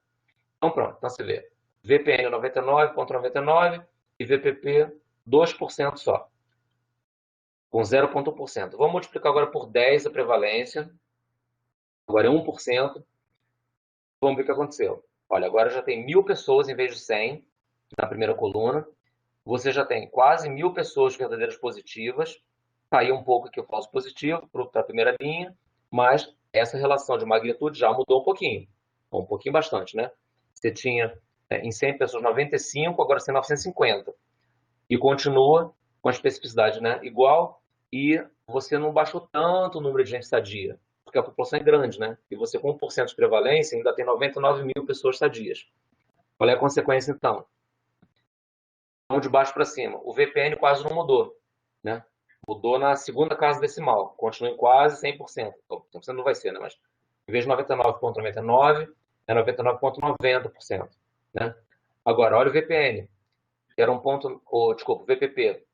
Speaker 1: Então pronto, então você vê. VPN 99,99 e VPP 2% só, com 0,1%. Vamos multiplicar agora por 10 a prevalência, agora é 1%. Vamos ver o que aconteceu. Olha, agora já tem 1.000 pessoas em vez de 100 na primeira coluna. Você já tem quase 1.000 pessoas verdadeiras positivas. Caiu um pouco aqui o falso positivo para a primeira linha, mas essa relação de magnitude já mudou um pouquinho bastante, né? Você tinha em 100 pessoas 95, agora você tem 950. E continua com a especificidade, né, igual, e você não baixou tanto o número de gente sadia, porque a população é grande, né? E você com 1% de prevalência ainda tem 99 mil pessoas sadias. Qual é a consequência, então? Vamos de baixo para cima. O VPN quase não mudou, né? Mudou na segunda casa decimal, continua em quase 100%. Então, 100% não vai ser, né? Mas em vez de 99,99, é 99,90%. Né? Agora, olha o VPN. Era desculpa, o VPP,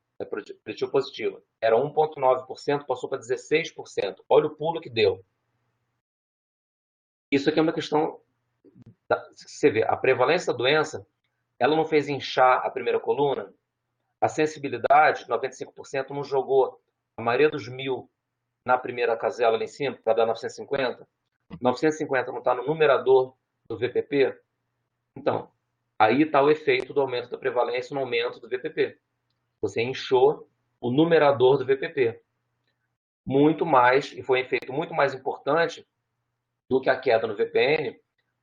Speaker 1: preditivo positivo, era 1,9%, passou para 16%. Olha o pulo que deu. Isso aqui é uma questão, você vê, a prevalência da doença, ela não fez inchar a primeira coluna, a sensibilidade, 95%, não jogou a maioria dos 1.000 na primeira casela ali em cima, para dar 950. 950 não está no numerador do VPP? Então, aí está o efeito do aumento da prevalência no aumento do VPP. Você inchou o numerador do VPP. Muito mais, e foi um efeito muito mais importante do que a queda no VPN,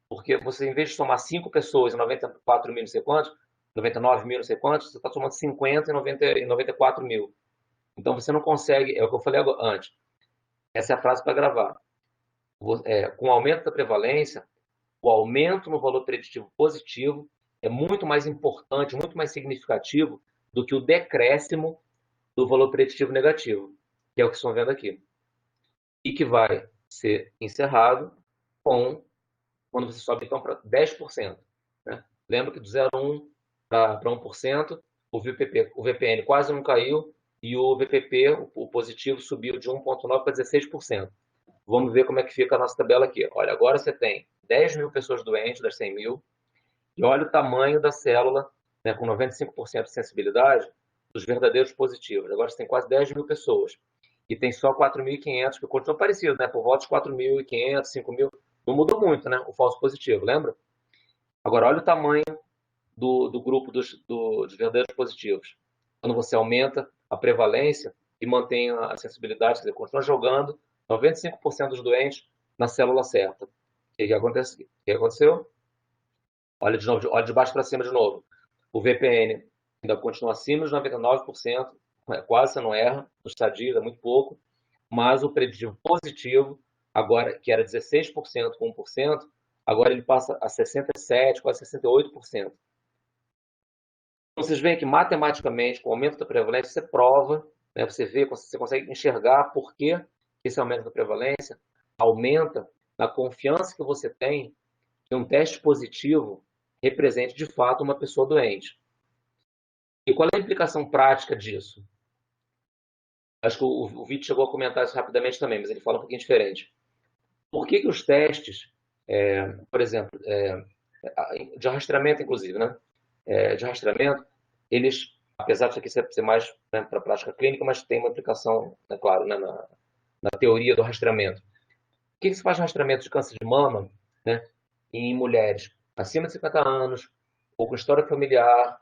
Speaker 1: porque você, em vez de tomar 5 pessoas em 94 mil não sei quantos, 99 mil não sei quantos, você está tomando 50 em 94 mil. Então você não consegue, é o que eu falei antes, essa é a frase para gravar. Com o aumento da prevalência, o aumento no valor preditivo positivo é muito mais importante, muito mais significativo do que o decréscimo do valor preditivo negativo, que é o que estão vendo aqui. E que vai ser encerrado quando você sobe então para 10%. Né? Lembra que do 0,1 para 1%, o VPN quase não caiu e o VPP, o positivo, subiu de 1,9% para 16%. Vamos ver como é que fica a nossa tabela aqui. Olha, agora você tem 10 mil pessoas doentes das 100 mil, e olha o tamanho da célula, né, com 95% de sensibilidade, dos verdadeiros positivos. Agora você tem quase 10 mil pessoas. E tem só 4.500, que continua parecido, né? Por volta de 4.500, 5.000. Não mudou muito, né? O falso positivo, lembra? Agora, olha o tamanho do grupo dos verdadeiros positivos. Quando você aumenta a prevalência e mantém a sensibilidade, quer dizer, continua jogando 95% dos doentes na célula certa. O que aconteceu? Olha de novo, olha de baixo para cima de novo. O VPN ainda continua acima dos 99%, quase você não erra, os sadios é muito pouco, mas o preditivo positivo, agora que era 16% com 1%, agora ele passa a 67%, quase 68%. Então, vocês veem que matematicamente, com o aumento da prevalência, você prova, né, você vê, você consegue enxergar por que esse aumento da prevalência aumenta na confiança que você tem que um teste positivo represente de fato uma pessoa doente. E qual é a implicação prática disso? Acho que o Vitor chegou a comentar isso rapidamente também, mas ele fala um pouquinho diferente. Por que que os testes, por exemplo, de rastreamento, inclusive, né? De rastreamento, eles, apesar disso aqui ser mais, né, para a prática clínica, mas tem uma aplicação, né, claro, né, na teoria do rastreamento. Por que que se faz rastreamento de câncer de mama, né, em mulheres acima de 50 anos, ou com história familiar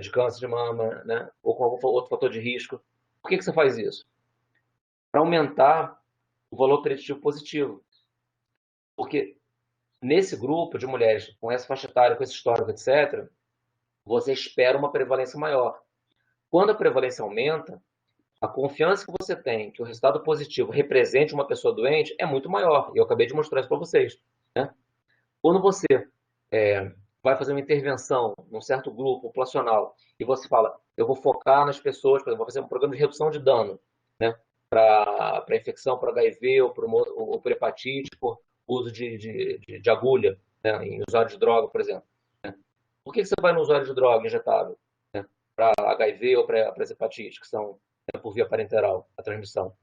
Speaker 1: de câncer de mama, né, ou com algum outro fator de risco? Por que que você faz isso? Para aumentar o valor preditivo positivo. Porque nesse grupo de mulheres com essa faixa etária, com esse histórico, etc., você espera uma prevalência maior. Quando a prevalência aumenta, a confiança que você tem que o resultado positivo represente uma pessoa doente é muito maior. E eu acabei de mostrar isso para vocês. Né? Quando você vai fazer uma intervenção num certo grupo populacional e você fala, eu vou focar nas pessoas, por exemplo, vou fazer um programa de redução de dano, né? Para infecção, para HIV ou por hepatite, por uso de agulha, né? Em usuário de droga, por exemplo. Né? Por que você vai no usuário de droga injetável? Né? Para HIV ou para as hepatites, que são, né, por via parenteral, a transmissão?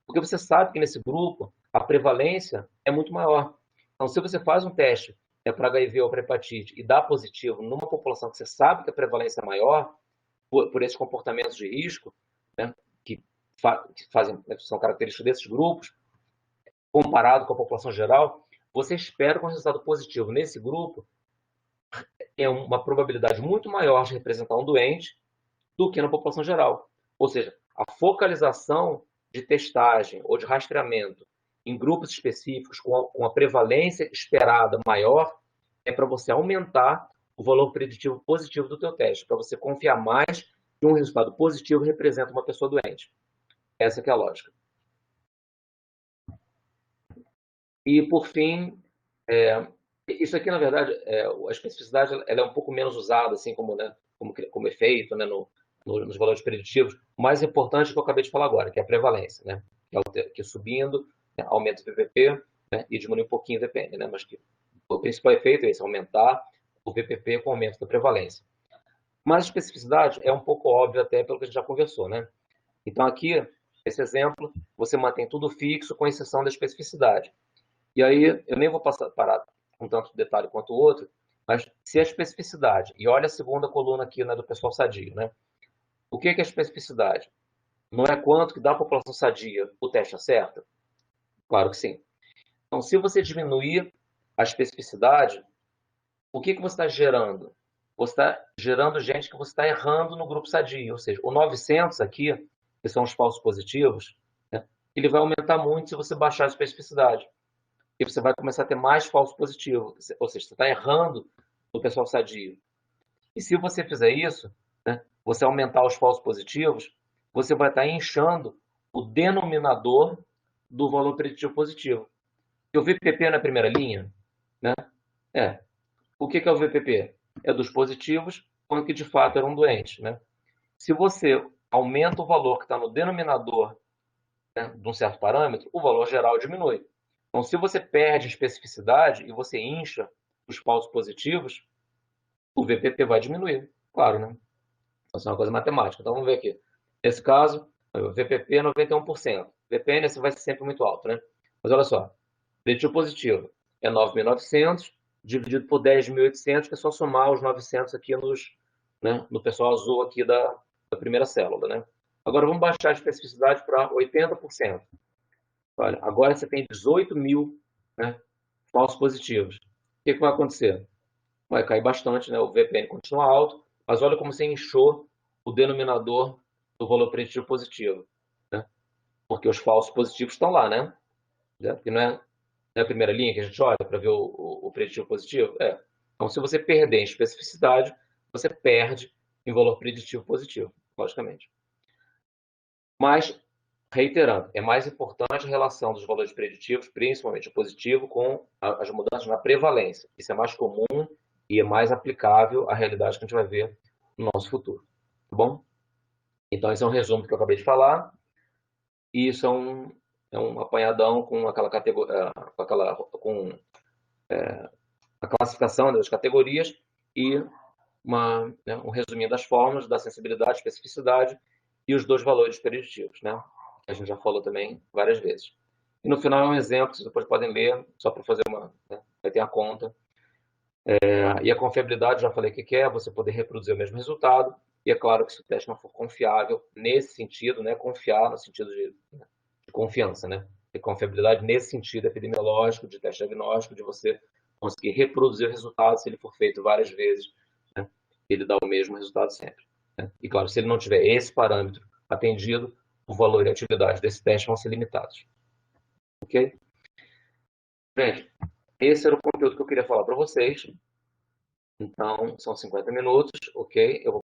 Speaker 1: Porque você sabe que nesse grupo a prevalência é muito maior. Então, se você faz um teste para HIV ou para hepatite e dá positivo numa população que você sabe que a prevalência é maior, por esses comportamentos de risco, né, que, que fazem, são características desses grupos, comparado com a população geral, você espera que um resultado positivo nesse grupo tenha uma probabilidade muito maior de representar um doente do que na população geral. Ou seja, a focalização de testagem ou de rastreamento em grupos específicos com a prevalência esperada maior é para você aumentar o valor preditivo positivo do teu teste, para você confiar mais que um resultado positivo representa uma pessoa doente. Essa que é a lógica. E, por fim, isso aqui, na verdade, a especificidade ela é um pouco menos usada, assim, como, né, como efeito, né, nos valores preditivos. O mais importante é o que eu acabei de falar agora, que é a prevalência, né? Que subindo, né, aumenta o VPP, né, e diminui um pouquinho, depende, né? Mas que o principal efeito é esse, aumentar o VPP com o aumento da prevalência. Mas a especificidade é um pouco óbvia até pelo que a gente já conversou, né? Então, aqui, esse exemplo, você mantém tudo fixo, com exceção da especificidade. E aí, eu nem vou parar com tanto detalhe quanto o outro, mas se a especificidade, e olha a segunda coluna aqui, né, do pessoal sadio, né? O que é a especificidade? Não é quanto que da população sadia o teste acerta? Claro que sim. Então, se você diminuir a especificidade, o que você está gerando? Você está gerando gente que você está errando no grupo sadio, ou seja, o 900 aqui, que são os falsos positivos, né, ele vai aumentar muito se você baixar a especificidade. E você vai começar a ter mais falso positivo, ou seja, você está errando no pessoal sadio. E se você fizer isso, né, você aumentar os falsos positivos, você vai estar inchando o denominador do valor preditivo positivo. E o VPP na primeira linha, né? É. O que é o VPP? É dos positivos com que de fato eram doentes, né? Se você aumenta o valor que está no denominador, né, de um certo parâmetro, o valor geral diminui. Então, se você perde especificidade e você incha os falsos positivos, o VPP vai diminuir, claro, né? Então, isso é uma coisa matemática. Então, vamos ver aqui. Nesse caso, o VPP é 91%. VPN esse vai ser sempre muito alto, né? Mas olha só, preditivo positivo é 9.900 dividido por 10.800, que é só somar os 900 aqui né, no pessoal azul aqui da primeira célula, né? Agora vamos baixar a especificidade para 80%. Olha, agora você tem 18 mil, né, falsos positivos. O que vai acontecer? Vai cair bastante, né? O VPN continua alto, mas olha como você inchou o denominador do valor preditivo positivo, né? Porque os falsos positivos estão lá, né? Porque não é a primeira linha que a gente olha para ver o preditivo positivo? É. Então, se você perder em especificidade, você perde em valor preditivo positivo, logicamente. Mas, reiterando, é mais importante a relação dos valores preditivos, principalmente o positivo, com as mudanças na prevalência. Isso é mais comum e é mais aplicável à realidade que a gente vai ver no nosso futuro. Tá bom? Então, esse é um resumo do que eu acabei de falar. E isso é um apanhadão com aquela categoria, com a classificação das categorias e um resuminho das fórmulas, da sensibilidade, especificidade e os 2 valores preditivos, né? A gente já falou também várias vezes. E no final é um exemplo, vocês depois podem ler, só para fazer uma, né? Vai ter a conta. E a confiabilidade, já falei o que é, você poder reproduzir o mesmo resultado, e é claro que se o teste não for confiável, nesse sentido, né, confiar no sentido de confiança, né? E confiabilidade nesse sentido epidemiológico, de teste diagnóstico, de você conseguir reproduzir o resultado, se ele for feito várias vezes, né, ele dá o mesmo resultado sempre. Né? E claro, se ele não tiver esse parâmetro atendido, o valor e a atividade desse teste vão ser limitados. Ok? Gente, esse era o conteúdo que eu queria falar para vocês. Então, são 50 minutos, ok? Eu vou